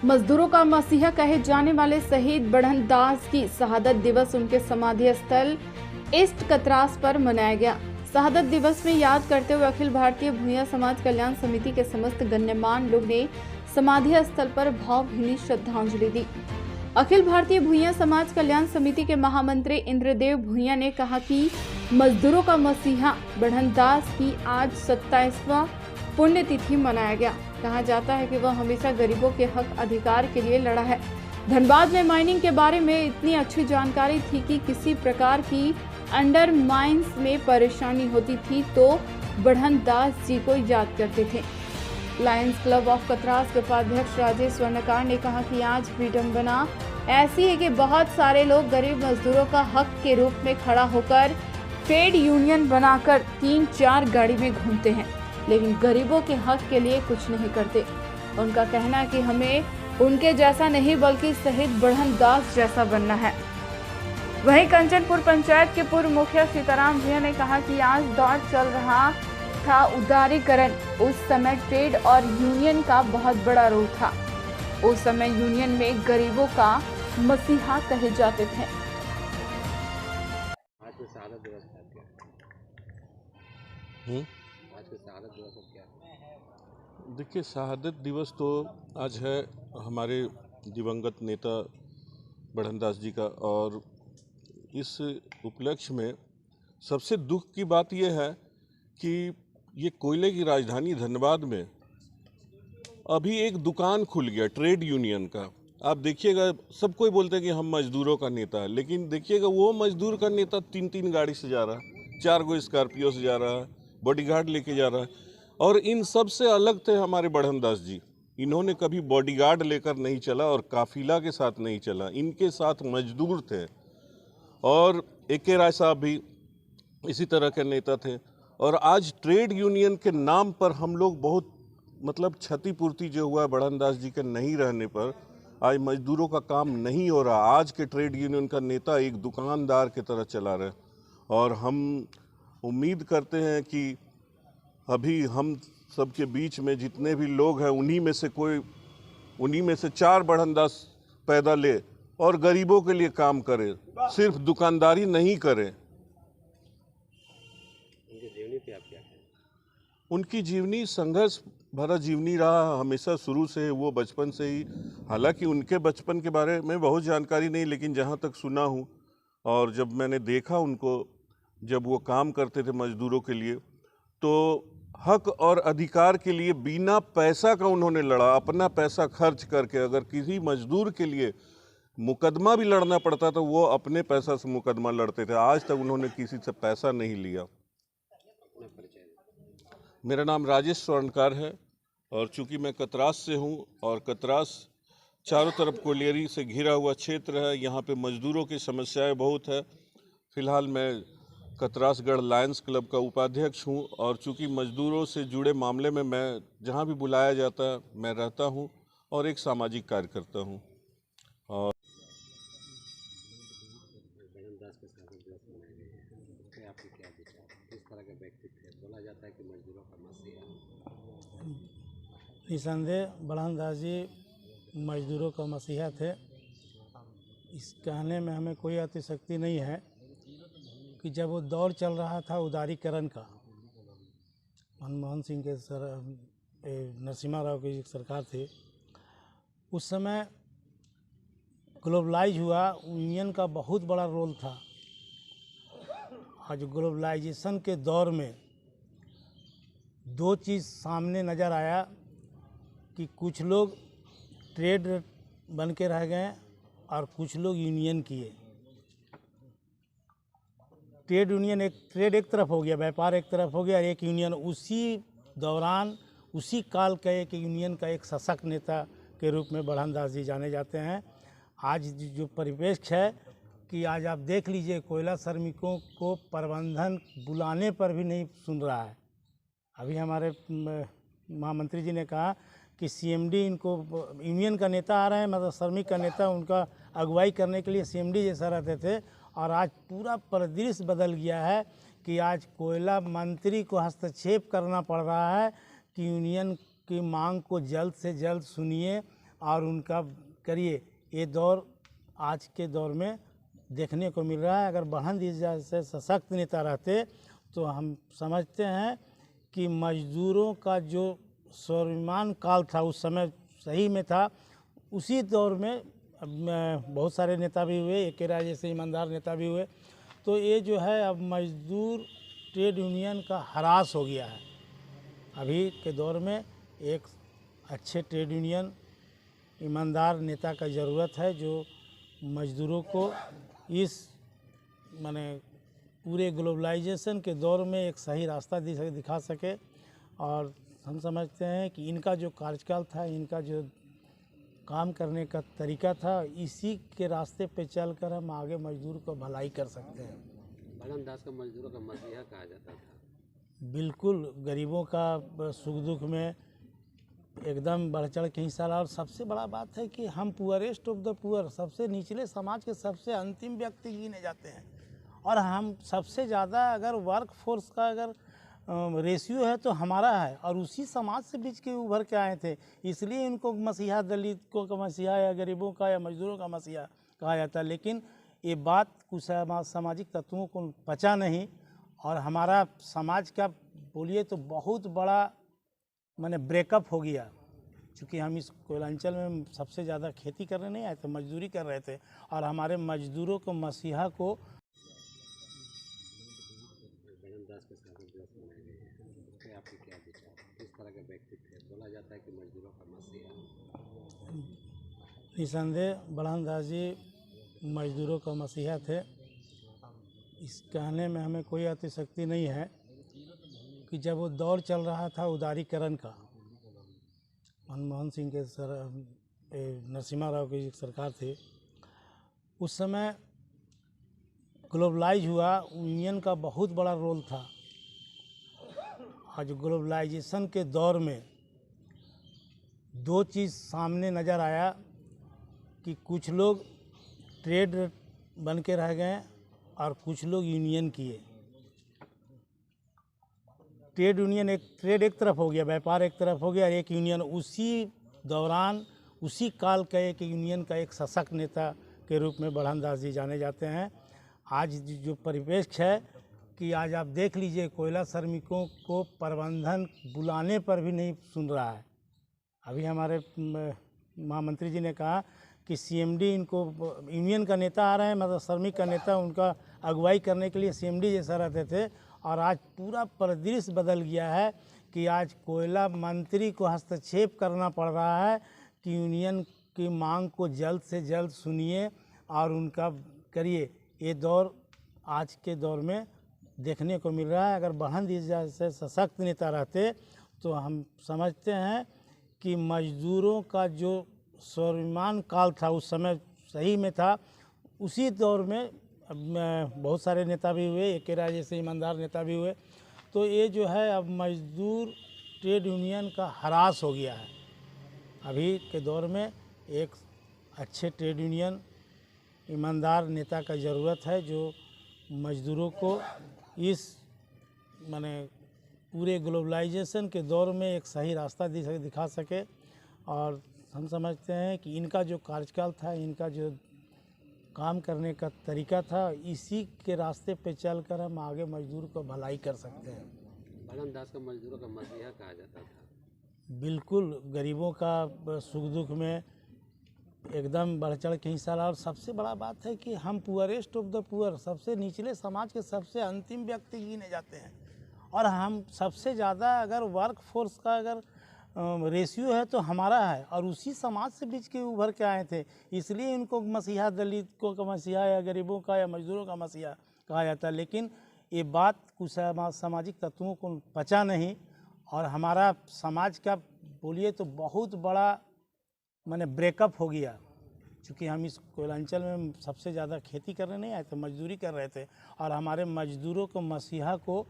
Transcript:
मजदूरों का मसीहा कहे जाने वाले शहीद बढ़न दास की शहादत दिवस उनके समाधि स्थल ईस्ट कतरास पर मनाया गया। शहादत दिवस में याद करते हुए अखिल भारतीय भूया समाज कल्याण समिति के समस्त गण्यमान्य लोग ने समाधि स्थल पर भावभीनी श्रद्धांजलि दी। अखिल भारतीय भूया समाज कल्याण समिति के महामंत्री इंद्रदेव भूया ने कहा कि मजदूरों का मसीहा बढ़न दास की आज 27वां पुण्यतिथि मनाया गया। कहा जाता है कि वह हमेशा गरीबों के हक अधिकार के लिए लड़ा है। धनबाद में माइनिंग के बारे में इतनी अच्छी जानकारी थी कि किसी प्रकार की अंडर माइंस में परेशानी होती थी तो बढ़न दास जी को याद करते थे। लायंस क्लब ऑफ कतरास के उपाध्यक्ष राजेश स्वर्णकार ने कहा कि आज विडंबना ऐसी है कि बहुत सारे लोग गरीब मजदूरों का हक के रूप में खड़ा होकर ट्रेड यूनियन बनाकर 3-4 गाड़ी में घूमते हैं, लेकिन गरीबों के हक के लिए कुछ नहीं करते। उनका कहना है कि हमें उनके जैसा नहीं बल्कि शहीद बढ़न दास जैसा बनना है। वहीं कंचनपुर पंचायत के पूर्व मुखिया सीताराम भैया ने कहा कि आज दौर चल रहा था उदारीकरण। उस समय ट्रेड और यूनियन का बहुत बड़ा रोल था। उस समय यूनियन में गरीबों का मसीहा कहे जाते थे। आज के शहादत दिवस क्या है? आज के शहादत दिवस क्या है? देखिए, शहादत दिवस तो आज है हमारे दिवंगत नेता बढ़न दास जी का, और इस उपलक्ष्य में सबसे दुख की बात यह है कि ये कोयले की राजधानी धनबाद में अभी एक दुकान खुल गया ट्रेड यूनियन का। आप देखिएगा, सब कोई बोलते हैं कि हम मजदूरों का नेता है, लेकिन देखिएगा वो मजदूर का नेता 3-3 गाड़ी से जा रहा है, 4 गो स्कॉर्पियो से जा रहा है, बॉडीगार्ड लेके जा रहा है। और इन सब से अलग थे हमारे बढ़न दास जी। इन्होंने कभी बॉडीगार्ड लेकर नहीं चला और काफिला के साथ नहीं चला, इनके साथ मजदूर थे। और ए.के. राय साहब भी इसी तरह के नेता थे। और आज ट्रेड यूनियन के नाम पर हम लोग बहुत क्षतिपूर्ति जो हुआ है बढ़न दास जी के नहीं रहने पर, आज मजदूरों का काम नहीं हो रहा। आज के ट्रेड यूनियन का नेता एक दुकानदार की तरह चला रहे। और हम उम्मीद करते हैं कि अभी हम सबके बीच में जितने भी लोग हैं उन्हीं में से 4 बढ़न दास पैदा ले और गरीबों के लिए काम करे, सिर्फ दुकानदारी नहीं करे। उनकी जीवनी पे आप क्या कहें? उनकी जीवनी संघर्ष भरा जीवनी रहा हमेशा, शुरू से वो बचपन से ही। हालांकि उनके बचपन के बारे में बहुत जानकारी नहीं, लेकिन जहाँ तक सुना हूँ और जब मैंने देखा उनको जब वो काम करते थे मजदूरों के लिए, तो हक और अधिकार के लिए बिना पैसा का उन्होंने लड़ा, अपना पैसा खर्च करके। अगर किसी मजदूर के लिए मुकदमा भी लड़ना पड़ता तो वो अपने पैसा से मुकदमा लड़ते थे। आज तक उन्होंने किसी से पैसा नहीं लिया। मेरा नाम राजेश स्वर्णकार है, और चूंकि मैं कतरास से हूँ और कतरास चारों तरफ कोयलेरी से घिरा हुआ क्षेत्र है, यहाँ पे मजदूरों की समस्याएं बहुत है। फिलहाल मैं कतरासगढ़ लायंस क्लब का उपाध्यक्ष हूँ, और चूंकि मजदूरों से जुड़े मामले में मैं जहाँ भी बुलाया जाता है मैं रहता हूँ और एक सामाजिक कार्य करता हूँ। और बढ़न दास के शहादत दिवस मनाए गए हैं, उस पर आपके क्या विचार? किस तरह के व्यक्तित्व थे? बोला जाता है कि मजदूरों का मसीहा। निसंदेह बढ़न दास जी मजदूरों का मसीहा थे। इस कहने में हमें कोई अतिशक्ति नहीं है कि जब वो दौर चल रहा था उदारीकरण का, मनमोहन सिंह के नरसिम्हा राव की सरकार थी, उस समय ग्लोबलाइज हुआ, यूनियन का बहुत बड़ा रोल था। आज ग्लोबलाइजेशन के दौर में 2 चीज़ सामने नज़र आया कि कुछ लोग ट्रेड बन के रह गए और कुछ लोग यूनियन किए। ट्रेड एक तरफ हो गया, व्यापार एक तरफ हो गया, और एक यूनियन। उसी दौरान उसी काल का एक यूनियन का एक सशक्त नेता के रूप में बढ़न दास जी जाने जाते हैं। आज जो परिवेश है कि आज आप देख लीजिए, कोयला श्रमिकों को प्रबंधन बुलाने पर भी नहीं सुन रहा है। अभी हमारे महामंत्री जी ने कहा कि सीएमडी इनको, यूनियन का नेता आ रहे हैं, मतलब श्रमिक का नेता, उनका अगुवाई करने के लिए सीएमडी जैसा रहते थे। और आज पूरा परिदृश्य बदल गया है कि आज कोयला मंत्री को हस्तक्षेप करना पड़ रहा है कि यूनियन की मांग को जल्द से जल्द सुनिए और उनका करिए ये दौर आज के दौर में देखने को मिल रहा है। अगर बढ़न दी जैसे सशक्त नेता रहते तो हम समझते हैं कि मजदूरों का जो स्वाभिमान काल था उस समय सही में था। उसी दौर में बहुत सारे नेता भी हुए, ए.के. राय जैसे ईमानदार नेता भी हुए। तो ये जो है अब मजदूर ट्रेड यूनियन का ह्रास हो गया है। अभी के दौर में एक अच्छे ट्रेड यूनियन ईमानदार नेता का ज़रूरत है जो मजदूरों को इस माने पूरे ग्लोबलाइजेशन के दौर में एक सही रास्ता दिखा सके। और हम समझते हैं कि इनका जो कार्यकाल था, इनका जो काम करने का तरीका था, इसी के रास्ते पे चलकर हम आगे मजदूर को भलाई कर सकते हैं। बड़न दास को मजदूरों का मसीहा कहा जाता था। बिल्कुल गरीबों का सुख दुख में एकदम बढ़ चढ़ के हिस्सा रहा। और सबसे बड़ा बात है कि हम पुअरेस्ट ऑफ द पुअर, सबसे निचले समाज के सबसे अंतिम व्यक्ति गिने जाते हैं। और हम सबसे ज़्यादा अगर वर्क फोर्स का अगर रेशियो है तो हमारा है, और उसी समाज से बीच के उभर के आए थे। इसलिए इनको मसीहा, दलित को का मसीहा या गरीबों का या मजदूरों का मसीहा कहा जाता है। लेकिन ये बात कुछ सामाजिक तत्वों को पचा नहीं। और हमारा समाज का बोलिए तो बहुत बड़ा माने ब्रेकअप हो गया। क्योंकि हम इस कोयलांचल में सबसे ज़्यादा खेती करने नहीं आए थे, मजदूरी कर रहे थे। और हमारे मजदूरों को मसीहा को बड़न दास के शहादत दिवस मनाए गए हैं, उस पर आपके क्या विचार, किस तरह के व्यक्तित्व है? बोला जाता है कि मजदूरों का मसीहा। निसंदेह बड़न दास जी मजदूरों का मसीहा थे। इस कहने में हमें कोई अतिशक्ति नहीं है कि जब वो दौर चल रहा था उदारीकरण का, मनमोहन सिंह के नरसिम्हा राव की सरकार थी, उस समय ग्लोबलाइज हुआ, यूनियन का बहुत बड़ा रोल था। आज ग्लोबलाइजेशन के दौर में दो चीज़ सामने नज़र आया कि कुछ लोग ट्रेड बन के रह गए और कुछ लोग यूनियन किए। ट्रेड यूनियन एक तरफ हो गया, व्यापार एक तरफ हो गया, और एक यूनियन उसी दौरान उसी काल का एक यूनियन का एक सशक्त नेता के रूप में बड़न दास जी जाने जाते हैं। आज जो परिवेश है कि आज आप देख लीजिए, कोयला श्रमिकों को प्रबंधन बुलाने पर भी नहीं सुन रहा है। अभी हमारे महामंत्री जी ने कहा कि सीएमडी इनको, यूनियन का नेता आ रहे हैं, मतलब श्रमिक का नेता, उनका अगुवाई करने के लिए सीएमडी जैसा रहते थे। और आज पूरा परिदृश्य बदल गया है कि आज कोयला मंत्री को हस्तक्षेप करना पड़ रहा है कि यूनियन की मांग को जल्द से जल्द सुनिए और उनका करिए। ये दौर आज के दौर में देखने को मिल रहा है। अगर बढ़न दी जैसे सशक्त नेता रहते तो हम समझते हैं कि मजदूरों का जो स्वाभिमान काल था उस समय सही में था। उसी दौर में बहुत सारे नेता भी हुए, ए.के. राय जैसे ईमानदार नेता भी हुए। तो ये जो है अब मजदूर ट्रेड यूनियन का ह्रास हो गया है। अभी के दौर में एक अच्छे ट्रेड यूनियन ईमानदार नेता का ज़रूरत है जो मजदूरों को इस माने पूरे ग्लोबलाइजेशन के दौर में एक सही रास्ता दिखा सके। और हम समझते हैं कि इनका जो कार्यकाल था, इनका जो काम करने का तरीका था, इसी के रास्ते पे चलकर हम आगे मजदूर को भलाई कर सकते हैं। बड़न दास को मजदूरों का मसीहा कहा जाता था। बिल्कुल गरीबों का सुख दुख में एकदम बढ़ चढ़ के हिस्सा रहा। और सबसे बड़ा बात है कि हम पुअरेस्ट ऑफ द पुअर, सबसे निचले समाज के सबसे अंतिम व्यक्ति गिने जाते हैं। और हम सबसे ज़्यादा अगर वर्क फोर्स का अगर रेशियो है तो हमारा है, और उसी समाज से बीच के उभर के आए थे। इसलिए इनको मसीहा, दलित को का मसीहा या गरीबों का या मजदूरों का मसीहा कहा जाता है। लेकिन ये बात कुछ सामाजिक तत्वों को पचा नहीं। और हमारा समाज का बोलिए तो बहुत बड़ा माने ब्रेकअप हो गया। क्योंकि हम इस कोयलांचल में सबसे ज़्यादा खेती करने नहीं आए थे, मजदूरी कर रहे थे। और हमारे मजदूरों को मसीहा को